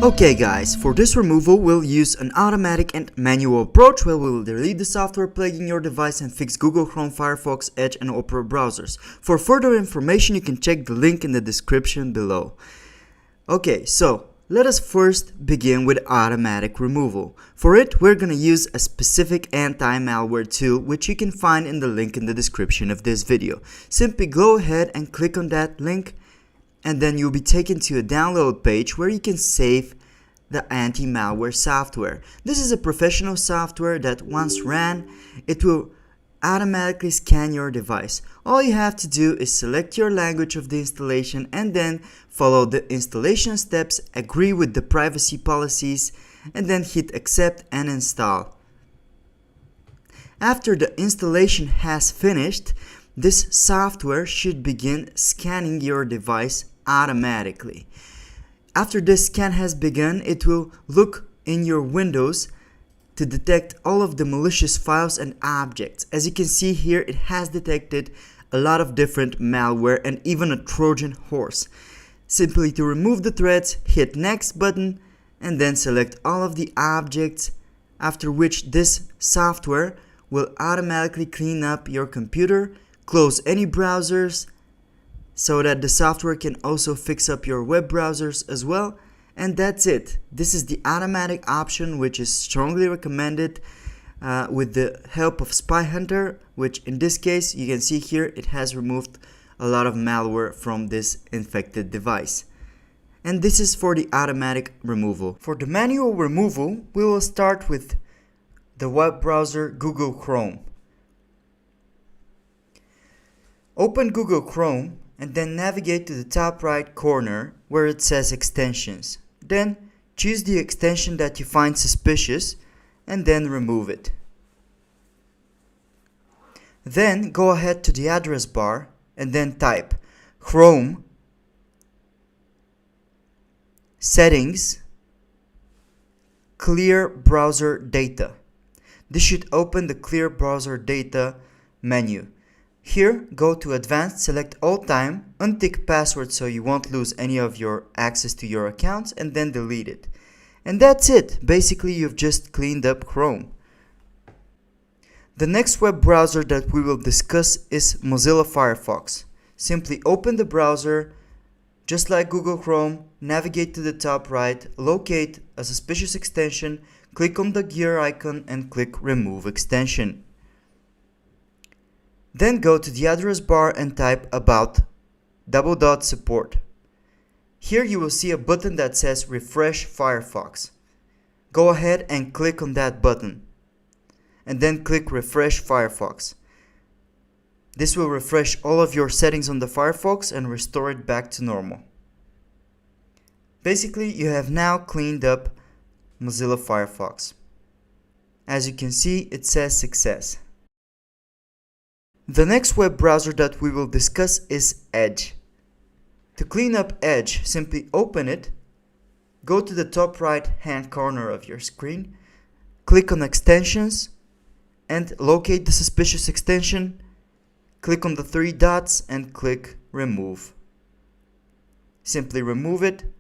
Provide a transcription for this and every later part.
Okay guys, for this removal we'll use an automatic and manual approach where we'll delete the software plaguing your device and fix Google Chrome, Firefox, Edge and Opera browsers. For further information you can check the link in the description below. Okay, so let us first begin with automatic removal. For it we're gonna use a specific anti-malware tool which you can find in the link in the description of this video. Simply go ahead and click on that link, and then you'll be taken to a download page where you can save the anti-malware software. This is a professional software that once ran, it will automatically scan your device. All you have to do is select your language of the installation and then follow the installation steps, agree with the privacy policies, and then hit accept and install. After the installation has finished, this software should begin scanning your device automatically. After this scan has begun, it will look in your windows to detect all of the malicious files and objects. As you can see here, it has detected a lot of different malware and even a Trojan horse. Simply to remove the threads, hit next button and then select all of the objects, after which this software will automatically clean up your computer, close any browsers so that the software can also fix up your web browsers as well. And that's it. This is the automatic option which is strongly recommended with the help of Spy Hunter, which in this case you can see here it has removed a lot of malware from this infected device. And this is for the automatic removal. For the manual removal, we will start with the web browser Google Chrome. Open Google Chrome and then navigate to the top right corner where it says extensions. Then choose the extension that you find suspicious and then remove it. Then go ahead to the address bar and then type Chrome settings clear browser data. This should open the clear browser data menu. Here, go to Advanced, select All Time, untick Password so you won't lose any of your access to your accounts, and then delete it. And that's it. Basically, you've just cleaned up Chrome. The next web browser that we will discuss is Mozilla Firefox. Simply open the browser, just like Google Chrome, navigate to the top right, locate a suspicious extension, click on the gear icon and click Remove Extension. Then go to the address bar and type about /support. Here you will see a button that says Refresh Firefox. Go ahead and click on that button and then click Refresh Firefox. This will refresh all of your settings on the Firefox and restore it back to normal. Basically, you have now cleaned up Mozilla Firefox. As you can see, it says success. The next web browser that we will discuss is Edge. To clean up Edge, simply open it, go to the top right hand corner of your screen, click on Extensions, and locate the suspicious extension, click on the three dots and click Remove. Simply remove it.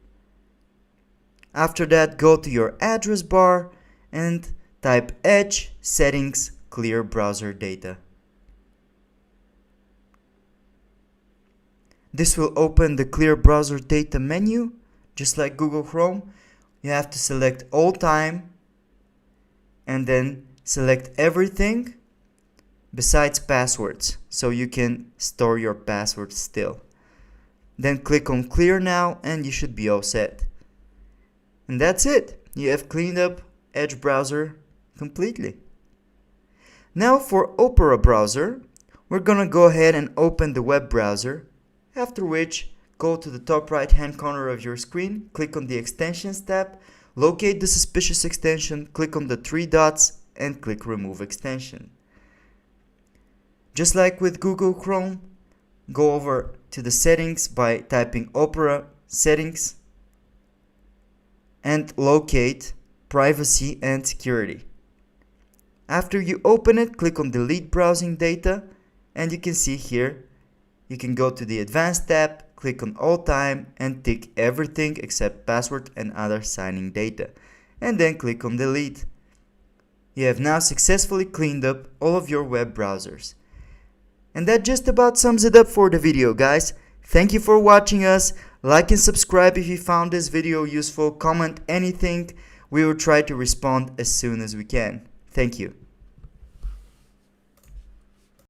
After that, go to your address bar and type Edge settings clear browser data. This will open the clear browser data menu, just like Google Chrome. You have to select all time and then select everything besides passwords, so you can store your passwords still. Then click on clear now and you should be all set. And that's it. You have cleaned up Edge browser completely. Now for Opera browser, we're gonna go ahead and open the web browser. After which, go to the top right hand corner of your screen, click on the Extensions tab, locate the suspicious extension, click on the three dots and click Remove Extension. Just like with Google Chrome, go over to the settings by typing Opera settings and locate Privacy and Security. After you open it, click on Delete Browsing Data and you can see here you can go to the Advanced tab, click on All Time, and tick everything except password and other signing data, and then click on Delete. You have now successfully cleaned up all of your web browsers. And that just about sums it up for the video, guys. Thank you for watching us. Like and subscribe if you found this video useful. Comment anything. We will try to respond as soon as we can. Thank you.